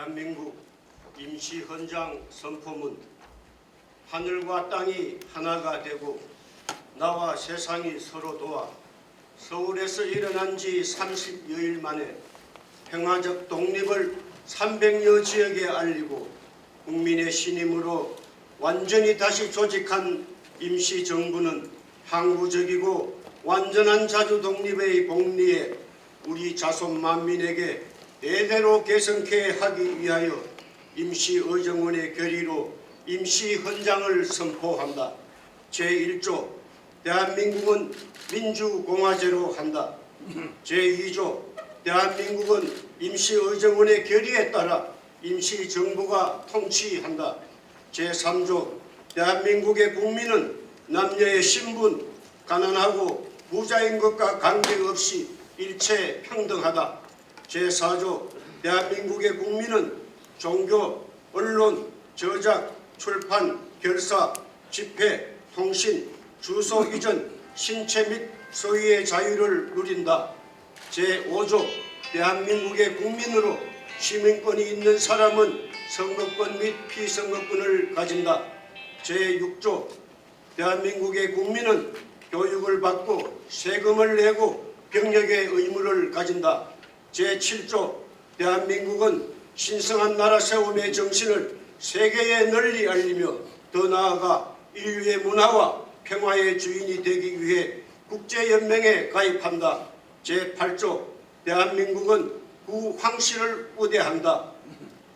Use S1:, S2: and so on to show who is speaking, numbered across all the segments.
S1: 대한민국 임시헌장 선포문. 하늘과 땅이 하나가 되고 나와 세상이 서로 도와 서울에서 일어난 지 30여일 만에 평화적 독립을 300여 지역에 알리고 국민의 신임으로 완전히 다시 조직한 임시정부는 항구적이고 완전한 자주독립의 복리에 우리 자손 만민에게 대대로 계승케 하기 위하여 임시의정원의 결의로 임시헌장을 선포한다. 제1조 대한민국은 민주공화제로 한다. 제2조 대한민국은 임시의정원의 결의에 따라 임시정부가 통치한다. 제3조 대한민국의 국민은 남녀의 신분, 가난하고 부자인 것과 관계없이 일체 평등하다. 제4조 대한민국의 국민은 종교, 언론, 저작, 출판, 결사, 집회, 통신, 주소 이전, 신체 및 소유의 자유를 누린다. 제5조 대한민국의 국민으로 시민권이 있는 사람은 선거권 및 피선거권을 가진다. 제6조 대한민국의 국민은 교육을 받고 세금을 내고 병력의 의무를 가진다. 제7조 대한민국은 신성한 나라 세움의 정신을 세계에 널리 알리며 더 나아가 인류의 문화와 평화의 주인이 되기 위해 국제연맹에 가입한다. 제8조 대한민국은 구황씨를 우대한다.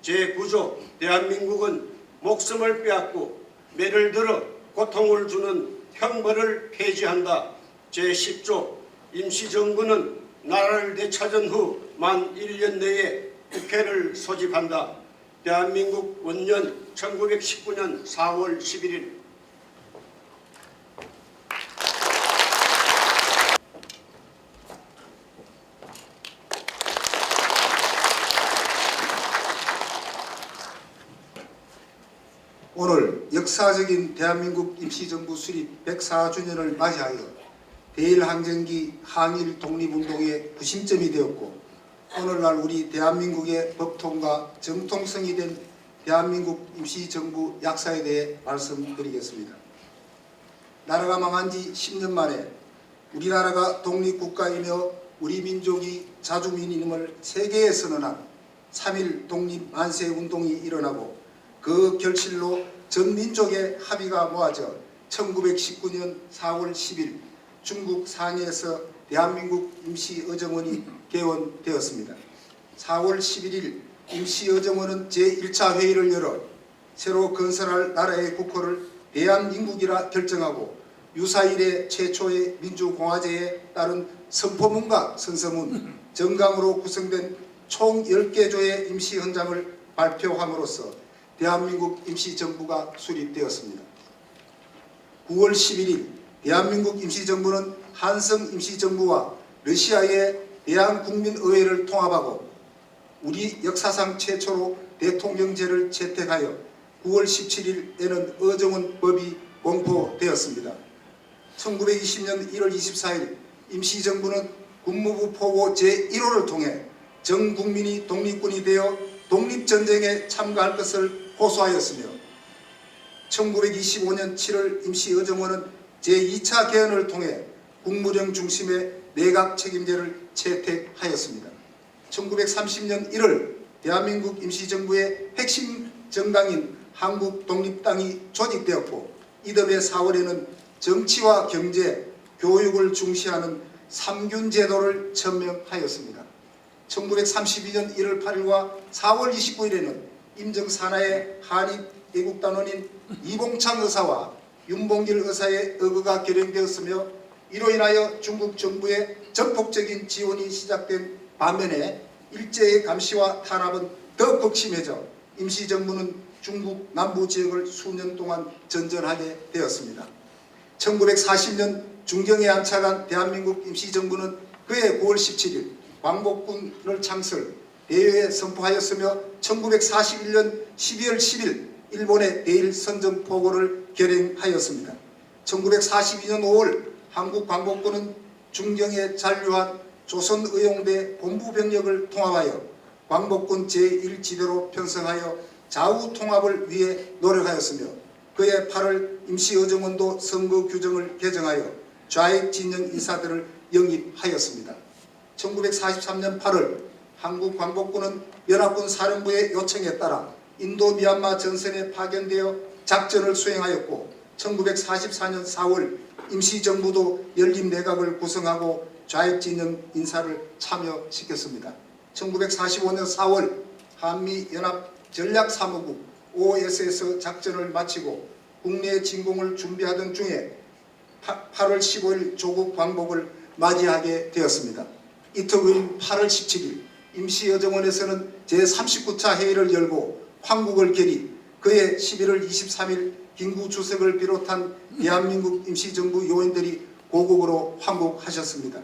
S1: 제9조 대한민국은 목숨을 빼앗고 매를 들어 고통을 주는 형벌을 폐지한다. 제10조 임시정부는 나라를 되찾은 후 만 1년 내에 국회를 소집한다. 대한민국 원년 1919년 4월 11일.
S2: 오늘 역사적인 대한민국 임시정부 수립 104주년을 맞이하여 대일항쟁기 항일 독립운동의 구심점이 되었고 오늘날 우리 대한민국의 법통과 정통성이 된 대한민국 임시정부 약사에 대해 말씀드리겠습니다. 나라가 망한 지 10년 만에 우리나라가 독립국가이며 우리 민족이 자주민임을 세계에 선언한 3.1 독립만세운동이 일어나고 그 결실로 전 민족의 합의가 모아져 1919년 4월 10일 중국 상해에서 대한민국 임시의정원이 개원되었습니다. 4월 11일 임시의정원은 제1차 회의를 열어 새로 건설할 나라의 국호를 대한민국이라 결정하고 유사 이래 최초의 민주공화제에 따른 선포문과 선서문, 정강으로 구성된 총 10개 조의 임시헌장을 발표함으로써 대한민국 임시정부가 수립되었습니다. 9월 11일 대한민국 임시정부는 한성 임시정부와 러시아의 대한국민의회를 통합하고 우리 역사상 최초로 대통령제를 채택하여 9월 17일에는 의정원법이 공포되었습니다. 1920년 1월 24일 임시정부는 국무부 포고 제1호를 통해 전 국민이 독립군이 되어 독립전쟁에 참가할 것을 호소하였으며 1925년 7월 임시의정원은 제2차 개헌을 통해 국무령 중심의 내각 책임제를 채택하였습니다. 1930년 1월 대한민국 임시정부의 핵심 정당인 한국독립당이 조직되었고 이듬해 4월에는 정치와 경제, 교육을 중시하는 삼균제도를 천명하였습니다. 1932년 1월 8일과 4월 29일에는 임정산하의 한입애국단원인 이봉창 의사와 윤봉길 의사의 의거가 결행되었으며 이로 인하여 중국 정부의 전폭적인 지원이 시작된 반면에 일제의 감시와 탄압은 더 극심해져 임시정부는 중국 남부지역을 수년 동안 전전하게 되었습니다. 1940년 중경에 안착한 대한민국 임시정부는 그해 9월 17일 광복군을 창설, 대회에 선포하였으며 1941년 12월 10일 일본의 대일선전포고를 결행하였습니다. 1942년 5월 한국 광복군은 중경에 잔류한 조선의용대 본부병력을 통합하여 광복군 제1지대로 편성하여 좌우 통합을 위해 노력하였으며 그해 8월 임시의정원도 선거 규정을 개정하여 좌익 진영 인사들을 영입하였습니다. 1943년 8월 한국 광복군은 연합군 사령부의 요청에 따라 인도 미얀마 전선에 파견되어 작전을 수행하였고 1944년 4월 임시정부도 연립내각을 구성하고 좌익 진영 인사를 참여시켰습니다. 1945년 4월 한미연합 전략사무국 OS에서 작전을 마치고 국내 진공을 준비하던 중에 8월 15일 조국 광복을 맞이하게 되었습니다. 이틀 후인 8월 17일 임시여정원에서는 제39차 회의를 열고 황국을 결의, 그해 11월 23일 김구 주석을 비롯한 대한민국 임시정부 요인들이 고국으로 황국하셨습니다.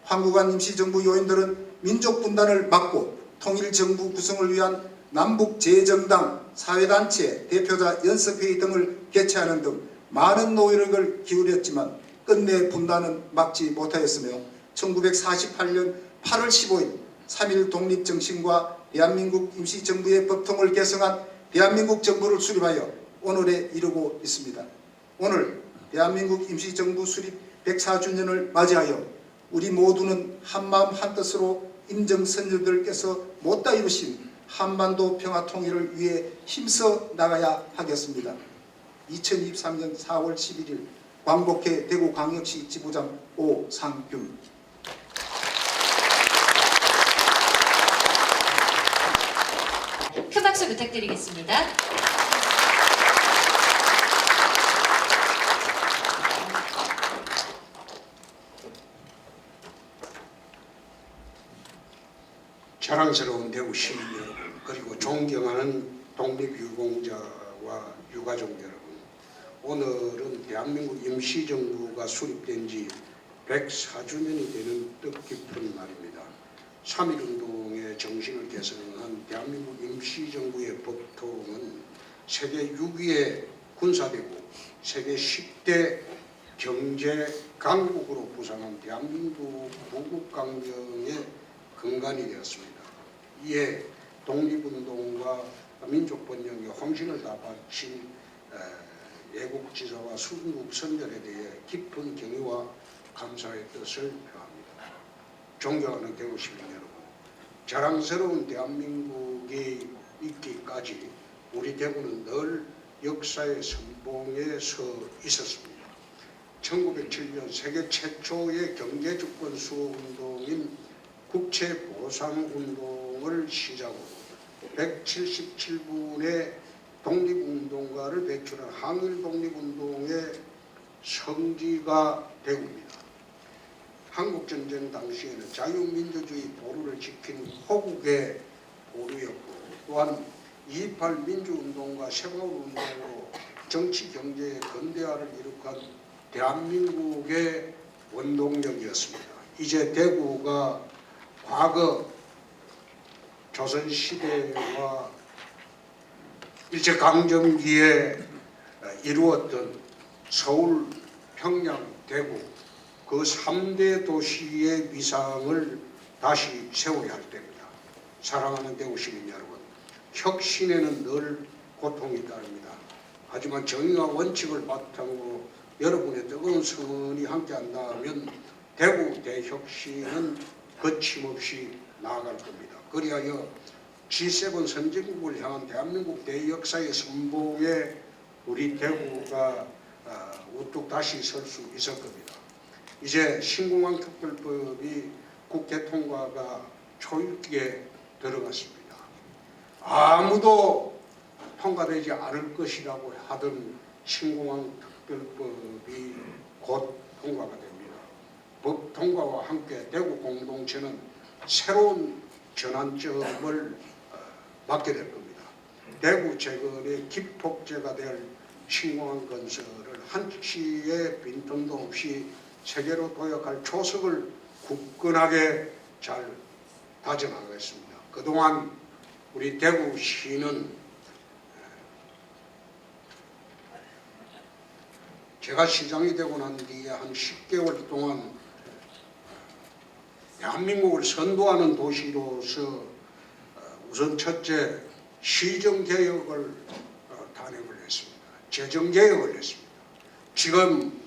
S2: 황국한 임시정부 요인들은 민족 분단을 막고 통일정부 구성을 위한 남북 재정당, 사회단체, 대표자 연석회의 등을 개최하는 등 많은 노력을 기울였지만 끝내 분단은 막지 못하였으며 1948년 8월 15일 3.1 독립정신과 대한민국 임시정부의 법통을 개성한 대한민국 정부를 수립하여 오늘에 이르고 있습니다. 오늘 대한민국 임시정부 수립 104주년을 맞이하여 우리 모두는 한마음 한뜻으로 임정선조들께서 못다 이루신 한반도 평화 통일을 위해 힘써 나가야 하겠습니다. 2023년 4월 11일 광복회 대구광역시 지부장 오상균.
S3: 큰 박수 부탁드리겠습니다.
S4: 자랑스러운 대구 시민 여러분, 그리고 존경하는 독립유공자와 유가족 여러분, 오늘은 대한민국 임시정부가 수립된 지 104주년이 되는 뜻깊은 날입니다. 3.1운동의 정신을 개선한 대한민국 임시정부의 법통은 세계 6위의 군사대국, 세계 10대 경제 강국으로 부상한 대한민국 부국강경의 근간이 되었습니다. 이에 독립운동과 민족번영에 혼신을 다 바친 애국지사와 순국 선열에 대해 깊은 경의와 감사의 뜻을 표합니다. 존경하는 대구 시민 여러분, 자랑스러운 대한민국이 있기까지 우리 대구는 늘 역사의 선봉에 서 있었습니다. 1907년 세계 최초의 경제주권 수호운동인 국채보상운동을 시작으로 177분의 독립운동가를 배출한 항일독립운동의 성지가 대구입니다. 한국전쟁 당시에는 자유민주주의 보루를 지킨 호국의 보루였고, 또한 2.28 민주운동과 세월운동으로 정치 경제의 근대화를 이룩한 대한민국의 원동력이었습니다. 이제 대구가 과거 조선시대와 일제강점기에 이루었던 서울, 평양, 대구 그 3대 도시의 위상을 다시 세워야 할 때입니다. 사랑하는 대구 시민 여러분, 혁신에는 늘 고통이 따릅니다. 하지만 정의와 원칙을 바탕으로 여러분의 뜨거운 성원이 함께한다면 대구 대혁신은 거침없이 나아갈 겁니다. 그리하여 G7 선진국을 향한 대한민국 대역사의 선봉에 우리 대구가 우뚝 다시 설 수 있을 겁니다. 이제 신공항 특별법이 국회 통과가 초읽기에 들어갔습니다. 아무도 통과되지 않을 것이라고 하던 신공항 특별법이 곧 통과가 됩니다. 법 통과와 함께 대구 공동체는 새로운 전환점을 맞게 될 겁니다. 대구 재건의 기폭제가 될 신공항 건설을 한치의 빈틈도 없이 세계로 도약할 초석을 굳건하게 잘 다져나가겠습니다. 그동안 우리 대구시는 제가 시장이 되고 난 뒤에 한 10개월 동안 대한민국을 선도하는 도시로서 우선 첫째, 시정개혁을 단행을 했습니다. 재정개혁을 했습니다. 지금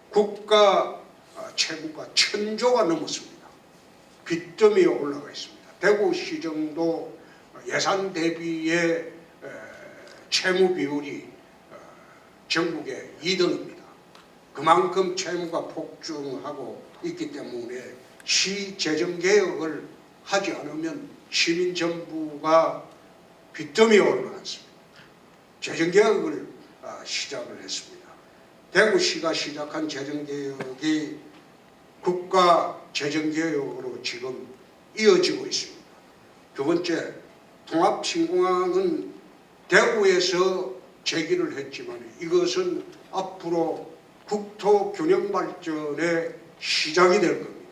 S4: 국가 채무가 1,000조가 넘었습니다. 빚더미에 올라가 있습니다. 대구시정도 예산 대비의 채무 비율이 전국의 2등입니다. 그만큼 채무가 폭증하고 있기 때문에 시 재정개혁을 하지 않으면 시민정부가 빚더미에 올라갔습니다. 재정개혁을 시작을 했습니다. 대구시가 시작한 재정개혁이 국가 재정개혁으로 지금 이어지고 있습니다. 두 번째, 통합신공항은 대구에서 제기를 했지만 이것은 앞으로 국토균형발전의 시작이 될 겁니다.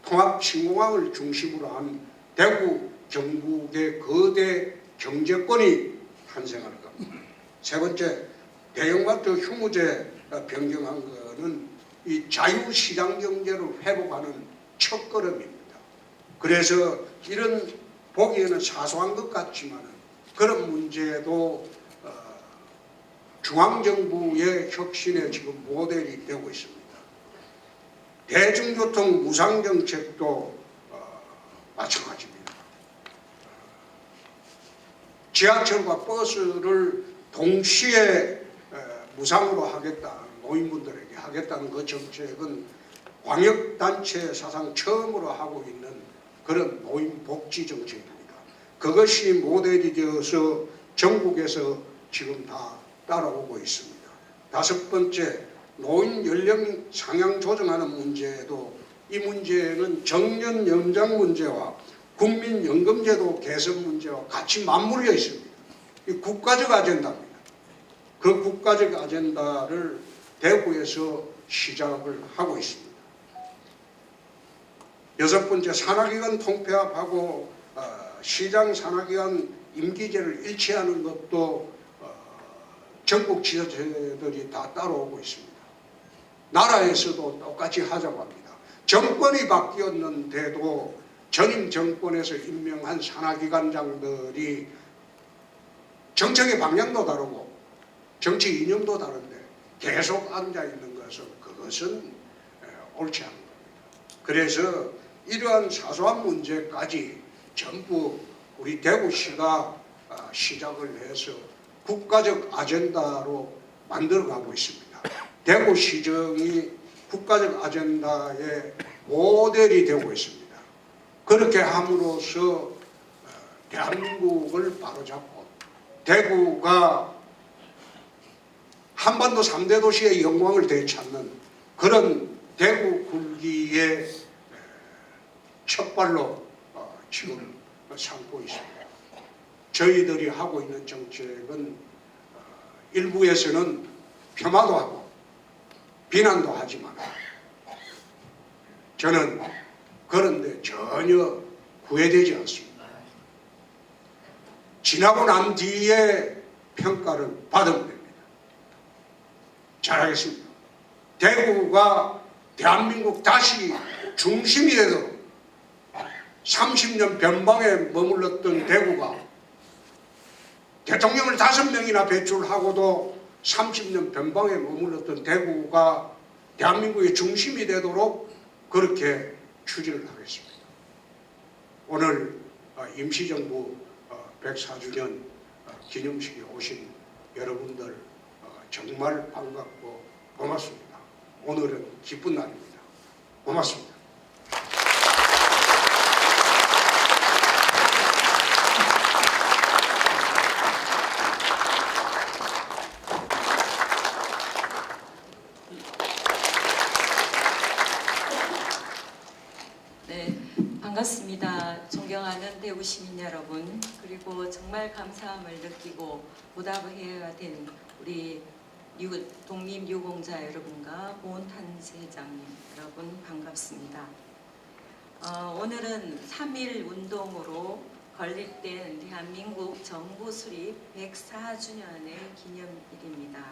S4: 통합신공항을 중심으로 한 대구, 경북의 거대 경제권이 탄생할 겁니다. 세 번째, 대형마트 휴무제 변경한 것은 이 자유시장 경제를 회복하는 첫걸음입니다. 그래서 이런 보기에는 사소한 것 같지만 그런 문제도 중앙정부의 혁신의 지금 모델이 되고 있습니다. 대중교통 무상정책도 마찬가지입니다. 지하철과 버스를 동시에 무상으로 하겠다, 노인분들에게 하겠다는 그 정책은 광역단체 사상 처음으로 하고 있는 그런 노인복지 정책입니다. 그것이 모델이 되어서 전국에서 지금 다 따라오고 있습니다. 다섯 번째, 노인 연령 상향 조정하는 문제도 이 문제는 정년 연장 문제와 국민연금제도 개선 문제와 같이 맞물려 있습니다. 이 국가적 아젠다입니다. 그 국가적 아젠다를 대구에서 시작을 하고 있습니다. 여섯 번째, 산하기관 통폐합하고 시장 산하기관 임기제를 일치하는 것도 전국 지자체들이 다 따라오고 있습니다. 나라에서도 똑같이 하자고 합니다. 정권이 바뀌었는데도 전임 정권에서 임명한 산하기관장들이 정책의 방향도 다르고 정치 이념도 다른데 계속 앉아있는 것은 그것은 옳지 않은 겁니다. 그래서 이러한 사소한 문제까지 전부 우리 대구시가 시작을 해서 국가적 아젠다로 만들어가고 있습니다. 대구시정이 국가적 아젠다의 모델이 되고 있습니다. 그렇게 함으로써 대한민국을 바로잡고 대구가 한반도 3대 도시의 영광을 되찾는 그런 대구 굴기의 첫발로 지금 삼고 있습니다. 저희들이 하고 있는 정책은 일부에서는 폄하도 하고 비난도 하지만 저는 그런데 전혀 후회되지 않습니다. 지나고 난 뒤에 평가를 받으면 됩니다. 잘하겠습니다. 대구가 대한민국 다시 중심이 되도록 30년 변방에 머물렀던 대구가 대통령을 5명이나 배출하고도 30년 변방에 머물렀던 대구가 대한민국의 중심이 되도록 그렇게 추진을 하겠습니다. 오늘 임시정부 104주년 기념식에 오신 여러분들 정말 반갑고 고맙습니다. 오늘은 기쁜 날입니다. 고맙습니다.
S5: 네, 반갑습니다. 존경하는 대구 시민 여러분, 그리고 정말 감사함을 느끼고 보답을 해야 된 우리 독립유공자 여러분과 고은탄 회장님 여러분 반갑습니다. 오늘은 3.1 운동으로 건립된 대한민국 정부 수립 104주년의 기념일입니다.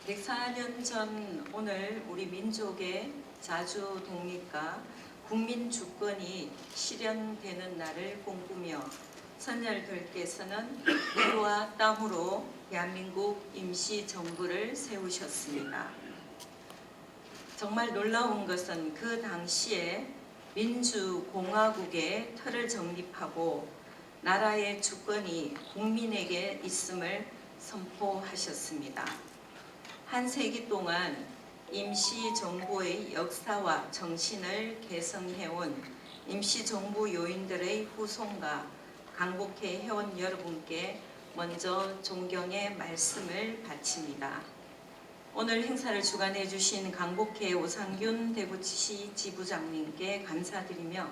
S5: 104년 전 오늘 우리 민족의 자주 독립과 국민 주권이 실현되는 날을 꿈꾸며 선열들께서는 피와 땀으로 대한민국 임시정부를 세우셨습니다. 정말 놀라운 것은 그 당시에 민주공화국의 틀을 정립하고 나라의 주권이 국민에게 있음을 선포하셨습니다. 한 세기 동안 임시정부의 역사와 정신을 계승해온 임시정부 요인들의 후손과 강복회 회원 여러분께 먼저 존경의 말씀을 바칩니다. 오늘 행사를 주관해 주신 강복회 오상균 대구시 지부장님께 감사드리며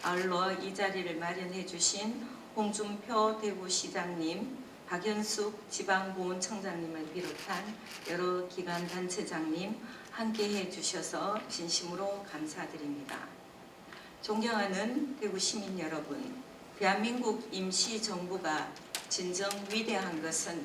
S5: 아울러 이 자리를 마련해 주신 홍준표 대구시장님, 박현숙 지방보훈청장님을 비롯한 여러 기관 단체장님 함께해 주셔서 진심으로 감사드립니다. 존경하는 대구 시민 여러분, 대한민국 임시정부가 진정 위대한 것은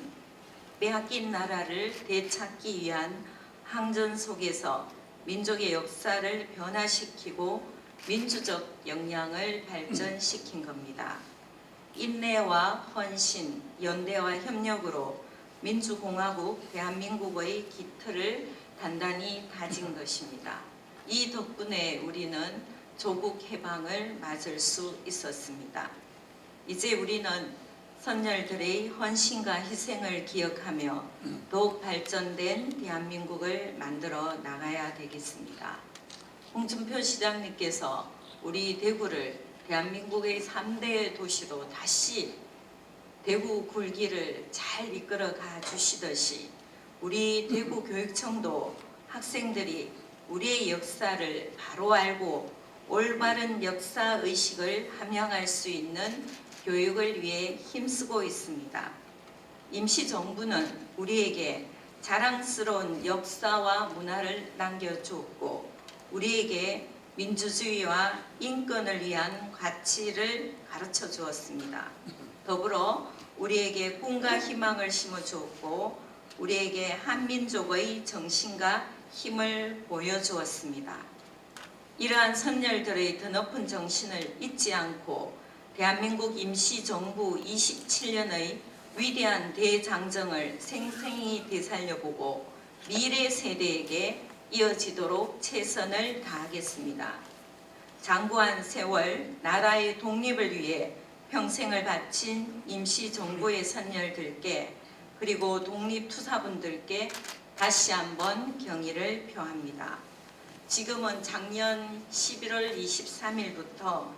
S5: 빼앗긴 나라를 되찾기 위한 항전 속에서 민족의 역사를 변화시키고 민주적 역량을 발전시킨 겁니다. 인내와 헌신, 연대와 협력으로 민주공화국 대한민국의 기틀을 단단히 다진 것입니다. 이 덕분에 우리는 조국 해방을 맞을 수 있었습니다. 이제 우리는 선열들의 헌신과 희생을 기억하며 더욱 발전된 대한민국을 만들어 나가야 되겠습니다. 홍준표 시장님께서 우리 대구를 대한민국의 3대 도시로 다시 대구 굴기를 잘 이끌어 가 주시듯이 우리 대구 교육청도 학생들이 우리의 역사를 바로 알고 올바른 역사의식을 함양할 수 있는 교육을 위해 힘쓰고 있습니다. 임시정부는 우리에게 자랑스러운 역사와 문화를 남겨주었고 우리에게 민주주의와 인권을 위한 가치를 가르쳐 주었습니다. 더불어 우리에게 꿈과 희망을 심어주었고 우리에게 한민족의 정신과 힘을 보여주었습니다. 이러한 선열들의 드높은 정신을 잊지 않고 대한민국 임시정부 27년의 위대한 대장정을 생생히 되살려보고 미래 세대에게 이어지도록 최선을 다하겠습니다. 장구한 세월 나라의 독립을 위해 평생을 바친 임시정부의 선열들께 그리고 독립투사분들께 다시 한번 경의를 표합니다. 지금은 작년 11월 23일부터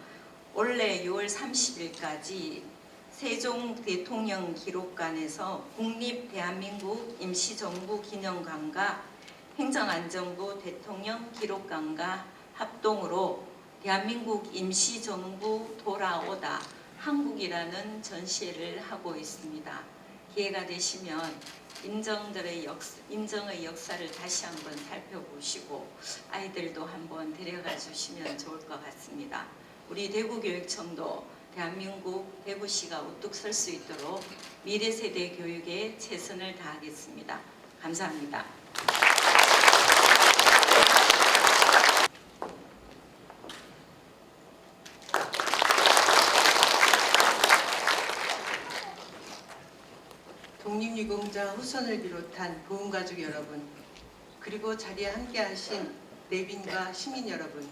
S5: 올해 6월 30일까지 세종 대통령 기록관에서 국립대한민국 임시정부 기념관과 행정안전부 대통령 기록관과 합동으로 대한민국 임시정부 돌아오다 한국이라는 전시회를 하고 있습니다. 기회가 되시면 인정의 역사를 다시 한번 살펴보시고 아이들도 한번 데려가 주시면 좋을 것 같습니다. 우리 대구교육청도 대한민국 대구시가 우뚝 설 수 있도록 미래세대 교육에 최선을 다하겠습니다. 감사합니다.
S6: 독립유공자 후손을 비롯한 보훈가족 여러분, 그리고 자리에 함께하신 내빈과 시민 여러분,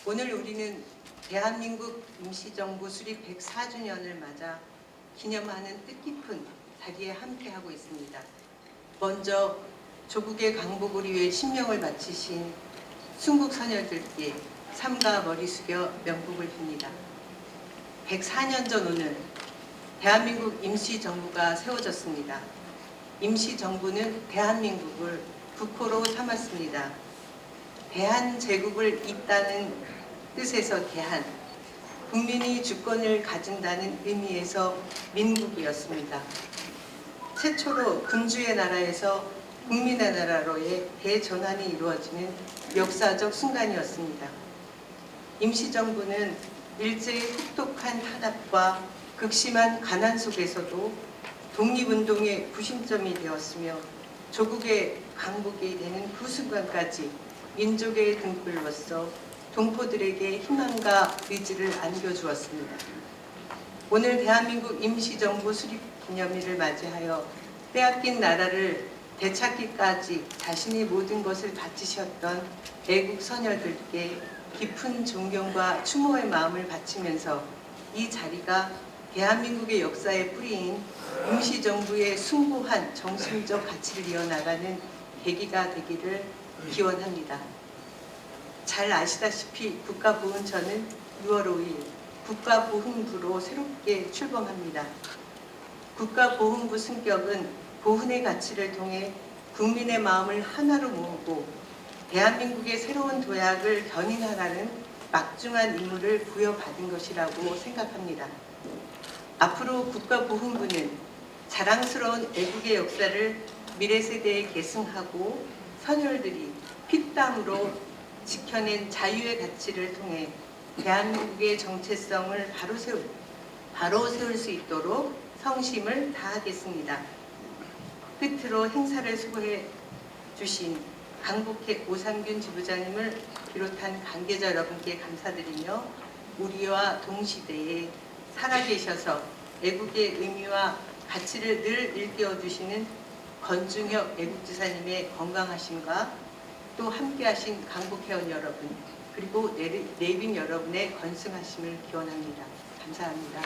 S6: 오늘 우리는 대한민국 임시정부 수립 104주년을 맞아 기념하는 뜻깊은 자리에 함께하고 있습니다. 먼저 조국의 강복을 위해 신명을 바치신 순국 선열들께 삼가 머리 숙여 명복을 빕니다. 104년 전 오늘 대한민국 임시정부가 세워졌습니다. 임시정부는 대한민국을 국호로 삼았습니다. 대한제국을 잇다는 뜻에서 대한, 국민이 주권을 가진다는 의미에서 민국이었습니다. 최초로 군주의 나라에서 국민의 나라로의 대전환이 이루어지는 역사적 순간이었습니다. 임시정부는 일제의 혹독한 탄압과 극심한 가난 속에서도 독립운동의 구심점이 되었으며 조국의 강복이 되는 그 순간까지 민족의 등불로서 동포들에게 희망과 의지를 안겨주었습니다. 오늘 대한민국 임시정부 수립 기념일을 맞이하여 빼앗긴 나라를 되찾기까지 자신의 모든 것을 바치셨던 애국 선열들께 깊은 존경과 추모의 마음을 바치면서 이 자리가 대한민국의 역사에 뿌리인 임시정부의 숭고한 정신적 가치를 이어나가는 계기가 되기를 기원합니다. 잘 아시다시피 국가보훈처는 6월 5일 국가보훈부로 새롭게 출범합니다. 국가보훈부 승격은 보훈의 가치를 통해 국민의 마음을 하나로 모으고 대한민국의 새로운 도약을 견인하라는 막중한 임무를 부여받은 것이라고 생각합니다. 앞으로 국가보훈부는 자랑스러운 애국의 역사를 미래 세대에 계승하고 선열들이 피땀으로 지켜낸 자유의 가치를 통해 대한민국의 정체성을 바로 세울 수 있도록 성심을 다하겠습니다. 끝으로 행사를 수고해 주신 강북회 오상균 지부장님을 비롯한 관계자 여러분께 감사드리며 우리와 동시대에 살아계셔서 애국의 의미와 가치를 늘 일깨워 주시는 권중혁 애국지사님의 건강하심과 또 함께하신 강북회원 여러분 그리고 내빈 여러분의 건승하심을 기원합니다. 감사합니다.